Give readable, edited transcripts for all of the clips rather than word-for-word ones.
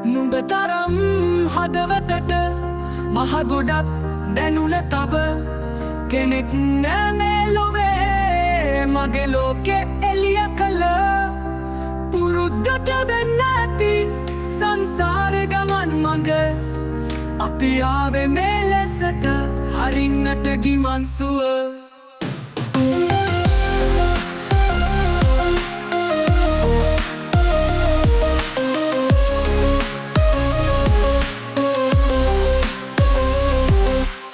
නුඹ තරම් හදවතට මහ ගොඩක් දැනුන තව කෙනෙක් නෑ මේ ලොවේ මගේ ලෝකෙ එළිය කළ පුරුද්දට වෙන්න ඇති සංසාරේ ගමන් මඟ අපි ආවේ මේ ලෙසට හරින්නට ගිමන් සුව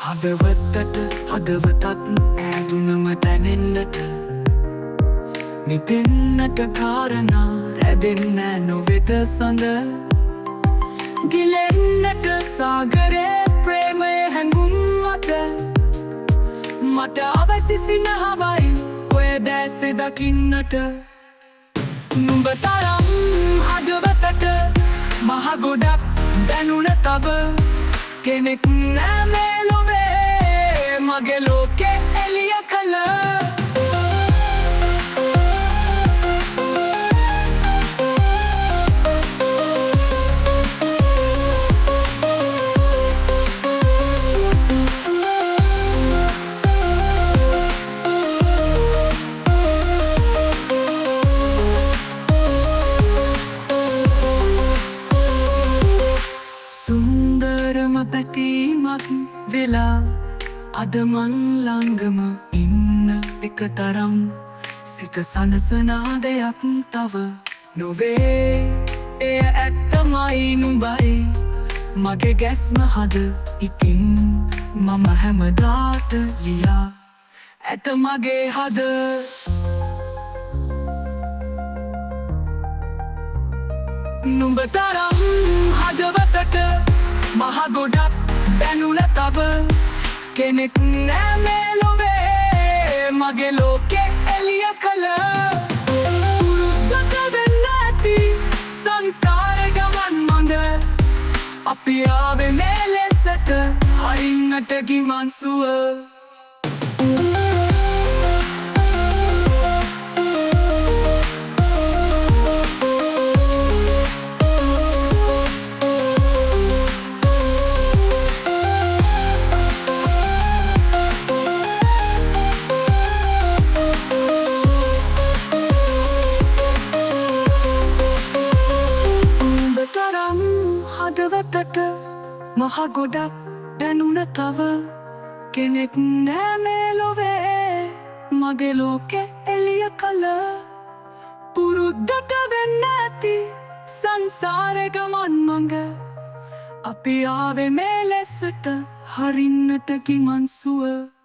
හදවතට හදවතක් ඈදුනම දැනෙන්නට නිදෙන්නට කාරණා රැඳෙන්න නොවෙත සඳ ගිලෙන්නට සාගරේ ප්‍රේමය හැඟුම් අත මට අවැසි සිනහවයි ඔය දැසේ දකින්නට නුඹ තරම් හදවතට මහ ගොඩක් දැනුන තව කෙනෙක් නෑ මේ ලොවේ මගේ ලෝකෙ එළිය කළ පැතීමක් වෙලා අද මන් ළඟම ඉන්න එක තරම් සිත සනසනා දෙයක් තව නොවේ එය ඇත්තමයි නුඹයි මගේ ගැස්ම හද ඉතින් මම හැමදාට ලියා ඇත මගේ හද නුඹ තරම් හදවතට මහ ගොඩක් දැනුන තව කෙනෙක් නෑ මේ ලොවේ මගේ ලෝකෙ එළිය කළ පුරුද්දට වෙන්න ඇති සංසාරේ ගමන් මඟ අපි ආවේ මේ ලෙසට හරින්නට ගිමන් සුව හදවතට මහ ගොඩක් දැනුන තව කෙනෙක් නෑ මේ ලොවේ මගේ ලෝකෙ එළිය කළ පුරුද්දට වෙන්න ඇති සංසාරේ ගමන් මඟ අපි ආවේ මේ ලෙසට හරින්නට ගිමන් සුව